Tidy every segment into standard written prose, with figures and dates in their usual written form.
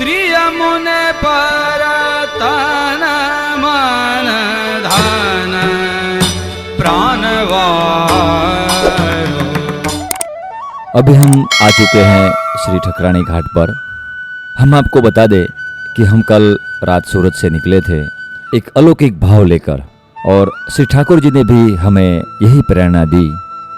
श्री यमुने पर तन मन धन प्राणवायु। अभी हम आ चुके हैं श्री ठकरानी घाट पर। हम आपको बता दें कि हम कल रात सूरत से निकले थे एक अलौकिक भाव लेकर, और श्री ठाकुर जी ने भी हमें यही प्रेरणा दी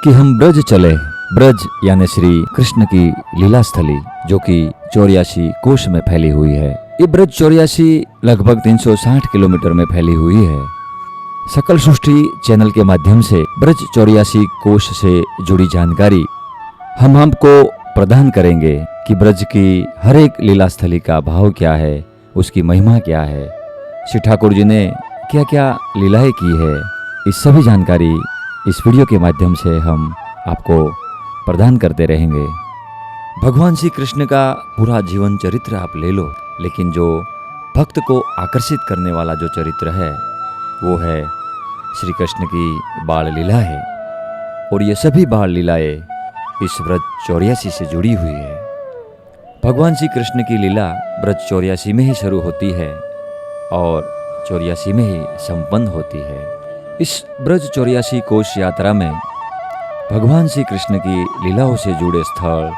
कि हम ब्रज चले। ब्रज यानी श्री कृष्ण की लीला स्थली, जो कि 84 कोश में फैली हुई है। ये ब्रज 84 लगभग 360 किलोमीटर में फैली हुई है। सकल सृष्टि चैनल के माध्यम से ब्रज 84 कोश से जुड़ी जानकारी हम आपको प्रदान करेंगे कि ब्रज की हर एक लीला स्थली का भाव क्या है, उसकी महिमा क्या है, श्री ठाकुर जी ने क्या क्या लीलाएं की है। इस सभी जानकारी इस वीडियो के माध्यम से हम आपको प्रदान करते रहेंगे। भगवान श्री कृष्ण का पूरा जीवन चरित्र आप ले लो, लेकिन जो भक्त को आकर्षित करने वाला जो चरित्र है वो है श्री कृष्ण की बाल लीला है। और ये सभी बाल लीलाएं इस ब्रज 84 से जुड़ी हुई है। भगवान श्री कृष्ण की लीला ब्रज 84 में ही शुरू होती है और 84 में ही संपन्न होती है। इस ब्रज 84 कोश यात्रा में भगवान श्री कृष्ण की लीलाओं से जुड़े स्थल,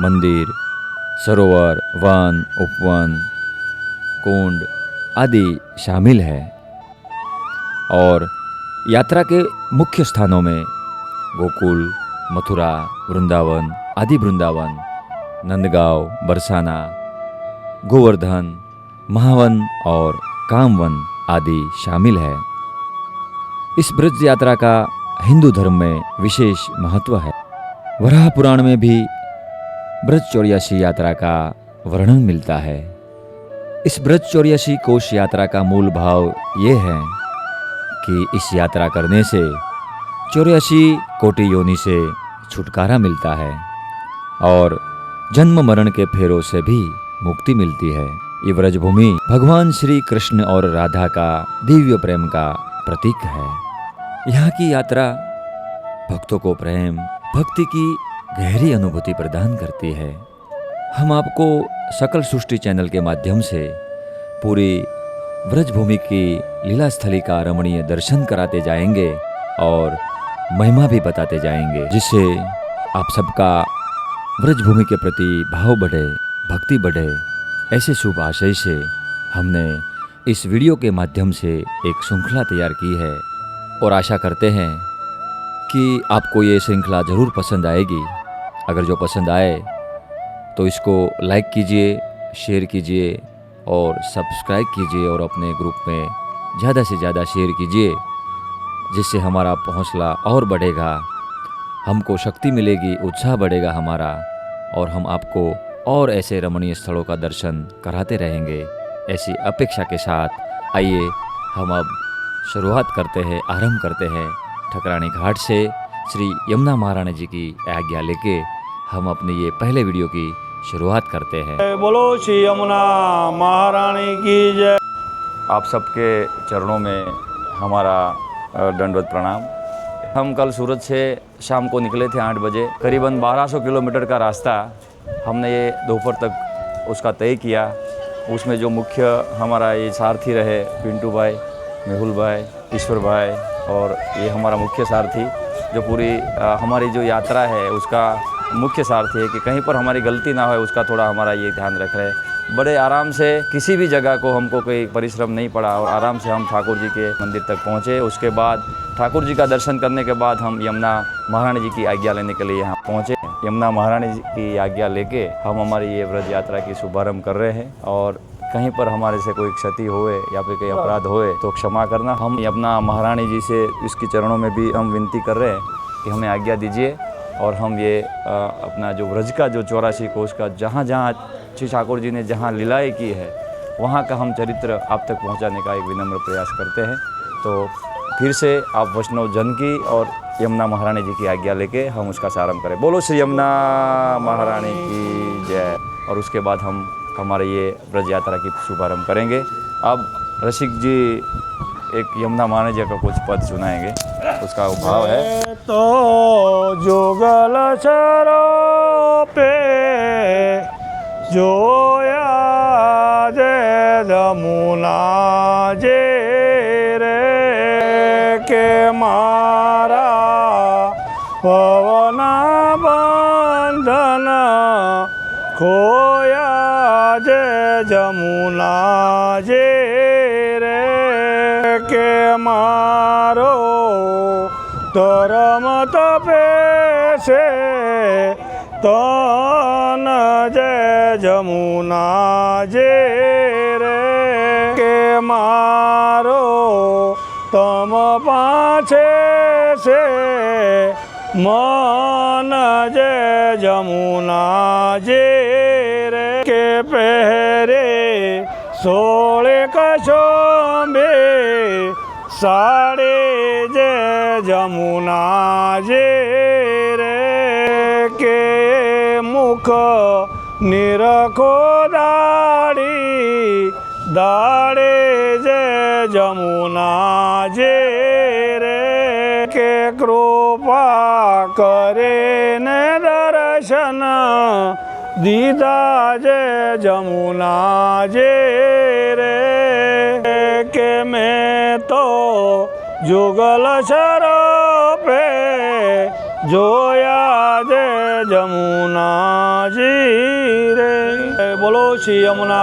मंदिर, सरोवर, वन, उपवन, कुंड आदि शामिल है। और यात्रा के मुख्य स्थानों में गोकुल, मथुरा, वृंदावन, आदि वृंदावन, नंदगांव, बरसाना, गोवर्धन, महावन और कामवन आदि शामिल है। इस ब्रज यात्रा का हिंदू धर्म में विशेष महत्व है। वराह पुराण में भी ब्रज 84 यात्रा का वर्णन मिलता है। इस ब्रज 84 कोश यात्रा का मूल भाव ये है कि इस यात्रा करने से 84 कोटि योनि से छुटकारा मिलता है और जन्म मरण के फेरों से भी मुक्ति मिलती है। ये ब्रजभूमि भगवान श्री कृष्ण और राधा का दिव्य प्रेम का प्रतीक है। यहाँ की यात्रा भक्तों को प्रेम, भक्ति की गहरी अनुभूति प्रदान करती है। हम आपको सकल सृष्टि चैनल के माध्यम से पूरी ब्रजभूमि की लीला स्थली का रमणीय दर्शन कराते जाएंगे और महिमा भी बताते जाएंगे, जिससे आप सबका ब्रजभूमि के प्रति भाव बढ़े, भक्ति बढ़े। ऐसे शुभ आशय से हमने इस वीडियो के माध्यम से एक श्रृंखला तैयार की है और आशा करते हैं कि आपको ये श्रृंखला ज़रूर पसंद आएगी। अगर जो पसंद आए तो इसको लाइक कीजिए, शेयर कीजिए और सब्सक्राइब कीजिए और अपने ग्रुप में ज़्यादा से ज़्यादा शेयर कीजिए, जिससे हमारा हौसला और बढ़ेगा, हमको शक्ति मिलेगी, उत्साह बढ़ेगा हमारा, और हम आपको और ऐसे रमणीय स्थलों का दर्शन कराते रहेंगे। ऐसी अपेक्षा के साथ आइए हम अब शुरुआत करते हैं, आरंभ करते हैं ठकरानी घाट से। श्री यमुना महारानी जी की आज्ञा लेके हम अपने ये पहले वीडियो की शुरुआत करते हैं। बोलो श्री यमुना महारानी की जय। आप सबके चरणों में हमारा दंडवत प्रणाम। हम कल सूरत से शाम को निकले थे 8 बजे। करीबन 1200 किलोमीटर का रास्ता हमने ये दोपहर तक उसका तय किया। उसमें जो मुख्य हमारा ये सारथी रहे, पिंटू भाई, मेहुल भाई, ईश्वर भाई, और ये हमारा मुख्य सारथी जो पूरी हमारी जो यात्रा है उसका मुख्य सारथी है कि कहीं पर हमारी गलती ना हो, उसका थोड़ा हमारा ये ध्यान रख रहे। बड़े आराम से किसी भी जगह को हमको कोई परिश्रम नहीं पड़ा और आराम से हम ठाकुर जी के मंदिर तक पहुँचे। उसके बाद ठाकुर जी का दर्शन करने के बाद हम यमुना महारानी जी की आज्ञा लेने के लिए यहाँ पहुँचे। यमुना महारानी जी की आज्ञा लेके हम हमारी ये व्रत यात्रा की शुभारंभ कर रहे हैं। और कहीं पर हमारे से कोई क्षति होए या फिर कोई अपराध होए तो क्षमा करना। हम यमुना महारानी जी से इसके चरणों में भी हम विनती कर रहे हैं कि हमें आज्ञा दीजिए और हम ये अपना जो व्रज का जो 84 कोश का जहाँ जहाँ श्री ठाकुर जी ने जहाँ लीलाएँ की है वहाँ का हम चरित्र आप तक पहुँचाने का एक विनम्र प्रयास करते हैं। तो फिर से आप वैष्णव जन की और यमुना महारानी जी की आज्ञा लेके हम उसका प्रारंभ करें। बोलो श्री यमुना महारानी की जय। और उसके बाद हम हमारे ये ब्रज यात्रा की शुभारंभ करेंगे। अब रसिक जी एक यमुना महारानी जी का कुछ पद सुनाएंगे, उसका भाव है। तो जुगल चरो पे जोया जमुना जे रे के मारा पवन बंधन खोया जे जमुना जे रे के मारो तरमत पेशे तन जय जमुना जे रे के मारो तम पाछे से मन जय जमुना जे रे के पहरे सोले कशोंबे साड़े जय जमुना जे रे के मुख निरखो दाड़ी दाड़े जय जमुना जे रे के कृपा करे न दर्शन दीदा जय जमुना जे रे के मैं तो जुगल सर पे जोया जय जमुना जी रे। बोलो श्री यमुना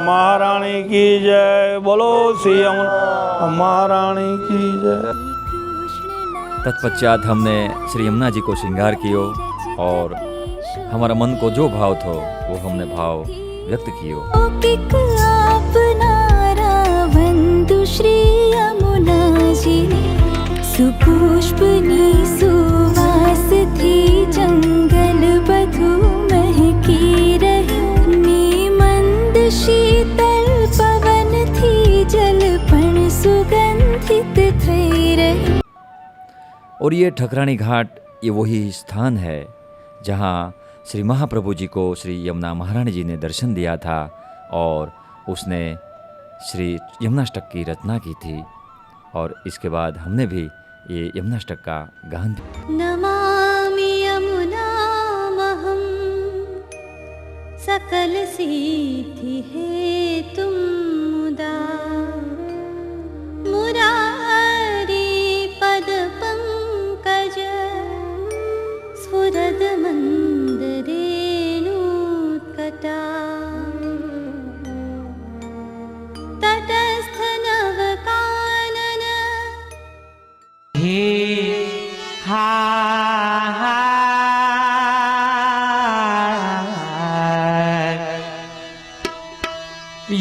महारानी की जय, बोलो श्री यमुना महारानी की जय। तत्पश्चात हमने श्री यमुना जी को श्रृंगार कियो और हमारा मन को जो भाव थो वो हमने भाव व्यक्त कियो। श्री यमुना जी सुपुष्पनी सुवास थी जंगल बधु महकी रही मंद शीतल पवन थी जलपण सुगंधित थई रही। और ये ठकरानी घाट ये वही स्थान है जहाँ श्री महाप्रभु जी को श्री यमुना महारानी जी ने दर्शन दिया था और उसने श्री यमुनाष्टक की रचना की थी और इसके बाद हमने भी ये यमुनाष्टक का गान। नमामि यमुनामहं सकल सिद्धि हेतुं मुदा मुरारी पद पंकज स्फुरद मंद रेणुत्कटा तटस्थ नवकानन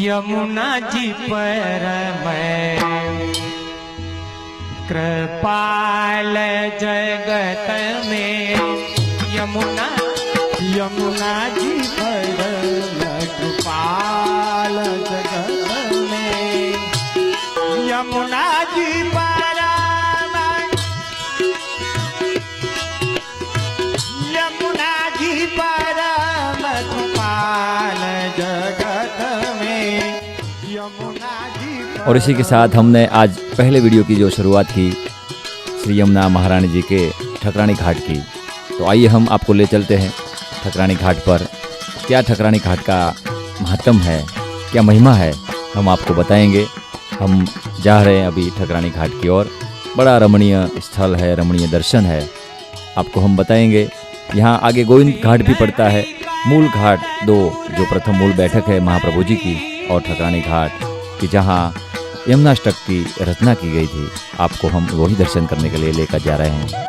यमुना जी पर मैं कृपाल जगत में यमुना यमुना जी पर कृपाल जगत में यमुना जी पर यमुना जी पर कृपाल जगत में यमुना जी। और इसी के साथ हमने आज पहले वीडियो की जो शुरुआत की श्री यमुना महारानी जी के ठकरानी घाट की, तो आइए हम आपको ले चलते हैं ठकरानी घाट पर। क्या ठकरानी घाट का महत्व है, क्या महिमा है, हम आपको बताएंगे। हम जा रहे हैं अभी ठकरानी घाट की ओर। बड़ा रमणीय स्थल है, रमणीय दर्शन है, आपको हम बताएंगे। यहाँ आगे गोविंद घाट भी पड़ता है। मूल घाट दो, जो प्रथम मूल बैठक है महाप्रभु जी की, और ठकरानी घाट की जहाँ यमुनाष्टक की रचना की गई थी, आपको हम वही दर्शन करने के लिए लेकर जा रहे हैं।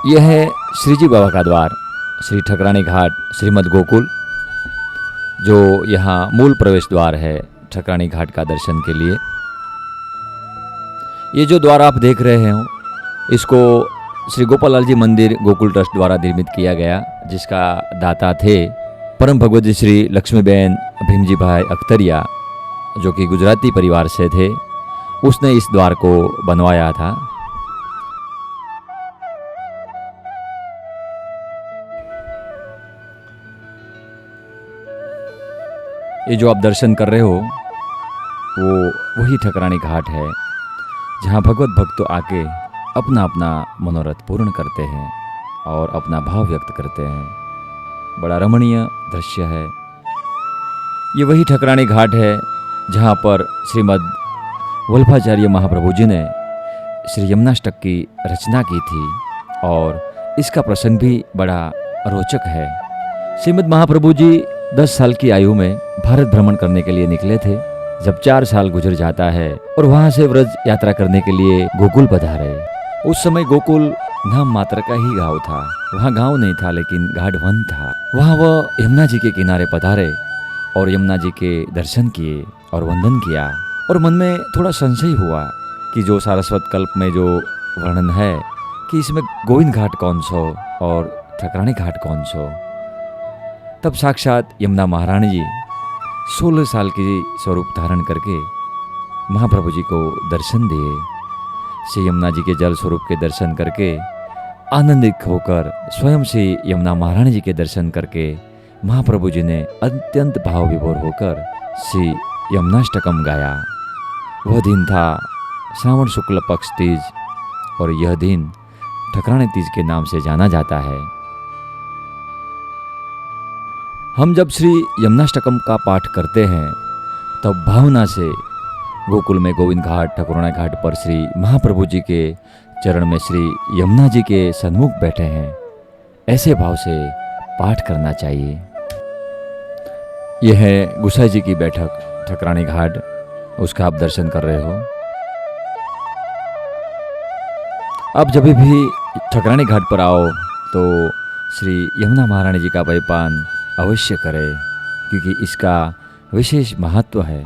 यह है श्रीजी बाबा का द्वार, श्री ठकरानी घाट श्रीमद गोकुल, जो यहाँ मूल प्रवेश द्वार है ठकरानी घाट का दर्शन के लिए। ये जो द्वार आप देख रहे हो, इसको श्री गोपाल लाल जी मंदिर गोकुल ट्रस्ट द्वारा निर्मित किया गया, जिसका दाता थे परम भगवती श्री लक्ष्मीबेन भीमजी भाई अख्तरिया, जो कि गुजराती परिवार से थे। उसने इस द्वार को बनवाया था। ये जो आप दर्शन कर रहे हो वो वही ठकरानी घाट है, जहाँ भगवत भक्त आके अपना अपना मनोरथ पूर्ण करते हैं और अपना भाव व्यक्त करते हैं। बड़ा रमणीय दृश्य है। ये वही ठकरानी घाट है जहाँ पर श्रीमद् वल्लभाचार्य महाप्रभु जी ने श्री यमुनाष्टक की रचना की थी और इसका प्रसंग भी बड़ा रोचक है। श्रीमद् महाप्रभु जी 10 साल की आयु में भारत भ्रमण करने के लिए निकले थे। जब 4 साल गुजर जाता है और वहाँ से व्रज यात्रा करने के लिए गोकुल पधारे। उस समय गोकुल नाम मात्र का ही गांव था, वहाँ गांव नहीं था लेकिन घाट वन था। वहाँ वह यमुना जी के किनारे पधारे और यमुना जी के दर्शन किए और वंदन किया और मन में थोड़ा संशय हुआ कि जो सारस्वत कल्प में जो वर्णन है कि इसमें गोविंद घाट कौन सो और ठकरानी घाट कौन सो। तब साक्षात यमुना महारानी जी 16 साल की स्वरूप धारण करके महाप्रभु जी को दर्शन दिए। श्री यमुना जी के जल स्वरूप के दर्शन करके आनंदित होकर स्वयं से यमुना महारानी जी के दर्शन करके महाप्रभु जी ने अत्यंत भाव विभोर होकर श्री यमुनाष्टकम गाया। वह दिन था श्रावण शुक्ल पक्ष तीज और यह दिन ठकरानी तीज के नाम से जाना जाता है। हम जब श्री यमुनाष्टकम का पाठ करते हैं तब भावना से गोकुल में गोविंद घाट ठकुरानी घाट पर श्री महाप्रभु जी के चरण में श्री यमुना जी के सन्मुख बैठे हैं, ऐसे भाव से पाठ करना चाहिए। यह है गुसाई जी की बैठक ठकरानी घाट, उसका आप दर्शन कर रहे हो। आप जब भी ठकरानी घाट पर आओ तो श्री यमुना महारानी जी का वैपान अवश्य करें क्योंकि इसका विशेष महत्व है।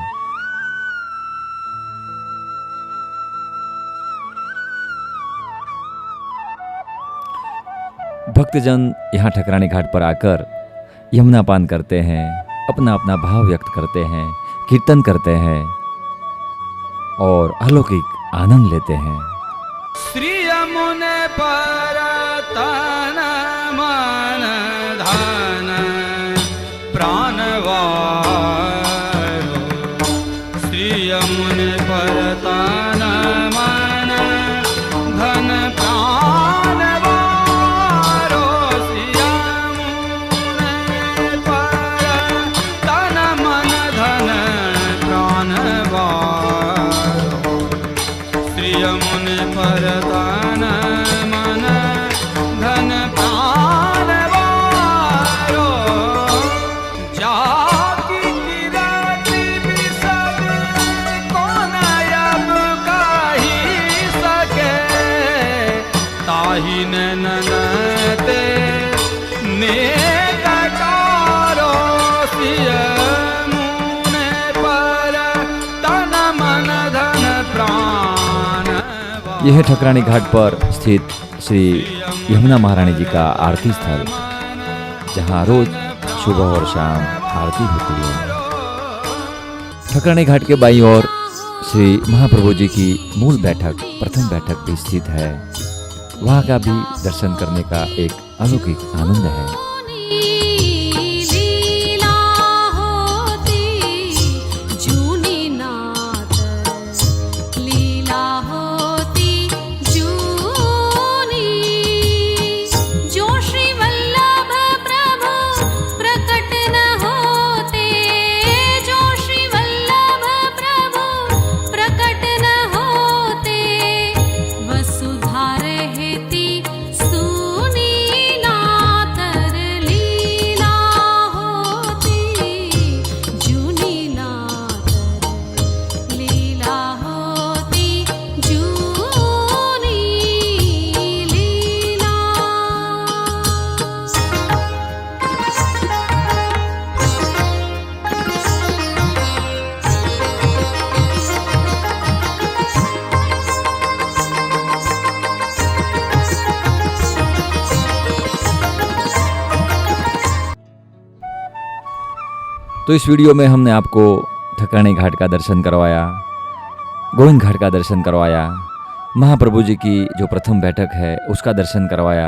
भक्तजन यहाँ ठकरानी घाट पर आकर यमुना पान करते हैं, अपना अपना भाव व्यक्त करते हैं, कीर्तन करते हैं और अलौकिक आनंद लेते हैं। श्री यमुने पर तन मन धन प्राणवारो, श्री यमुने पर तन मन धन प्राणवारो, श्री यमुने पर तन मन धन प्राणवारो, श्री यमुने पर तन मन धन प्राणवारो, जाकी किराती बिसब को नयब कही सके, ताही ननते नेक कारो, श्री यमुने पर तन मन धन प्राण। यह है ठकरानी घाट पर स्थित श्री यमुना महारानी जी का आरती स्थल, जहाँ रोज सुबह और शाम आरती होती है। ठकरानी घाट के बाईं ओर श्री महाप्रभु जी की मूल बैठक, प्रथम बैठक भी स्थित है। वहाँ का भी दर्शन करने का एक अलौकिक आनंद है। लीला होती जूनी नात, लीला होती जूनी, जो श्री वल्लभ प्रभु प्रकट न होते, जो श्री वल्लभ प्रभु प्रकट न होते, वसुधा रहती सुनी नातर, लीला होती जूनी नातर, लीला होती जूनी लीला। तो इस वीडियो में हमने आपको ठकरानी घाट का दर्शन करवाया, गोविंद घाट का दर्शन करवाया, महाप्रभु जी की जो प्रथम बैठक है उसका दर्शन करवाया।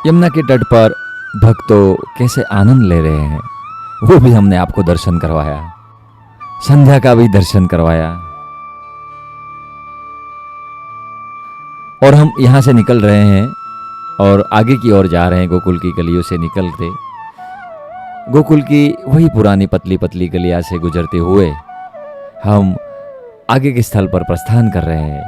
यमुना के तट पर भक्तों कैसे आनंद ले रहे हैं वो भी हमने आपको दर्शन करवाया, संध्या का भी दर्शन करवाया। और हम यहाँ से निकल रहे हैं और आगे की ओर जा रहे हैं। गोकुल की गलियों से निकलते गोकुल की वही पुरानी पतली पतली गलियां से गुजरते हुए हम आगे के स्थल पर प्रस्थान कर रहे हैं।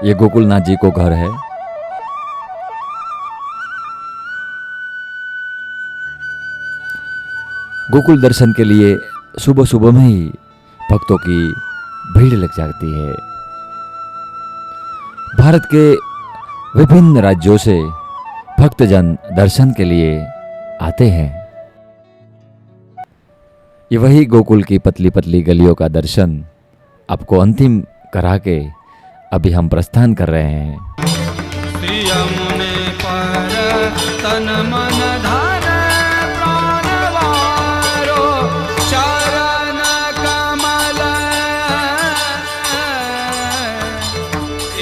ये गोकुलनाथ जी को घर है। गोकुल दर्शन के लिए सुबह सुबह में ही भक्तों की भीड़ लग जाती है। भारत के विभिन्न राज्यों से भक्तजन दर्शन के लिए आते हैं। ये वही गोकुल की पतली पतली गलियों का दर्शन आपको अंतिम करा के अभी हम प्रस्थान कर रहे हैं। श्री यमुने पर तन मन धन प्राण वारो चरण कमल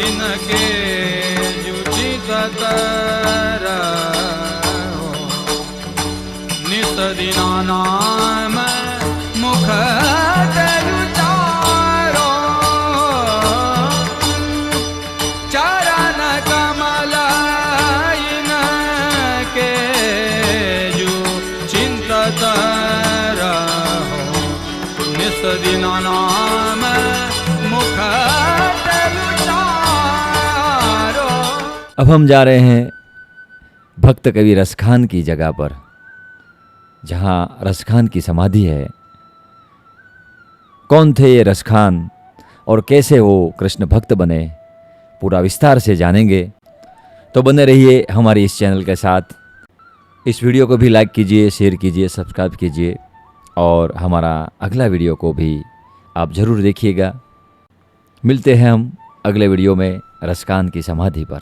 इनके जुचित तरहो नित दिना नाम मुख उचारो चरण कमल इनके जो चिंतत रहो नित दिना नाम मुख उचारो। अब हम जा रहे हैं भक्त कवि रसखान की जगह पर, जहां रसखान की समाधि है। कौन थे ये रसखान और कैसे वो कृष्ण भक्त बने, पूरा विस्तार से जानेंगे। तो बने रहिए हमारी इस चैनल के साथ। इस वीडियो को भी लाइक कीजिए, शेयर कीजिए, सब्सक्राइब कीजिए और हमारा अगला वीडियो को भी आप ज़रूर देखिएगा। मिलते हैं हम अगले वीडियो में रसखान की समाधि पर।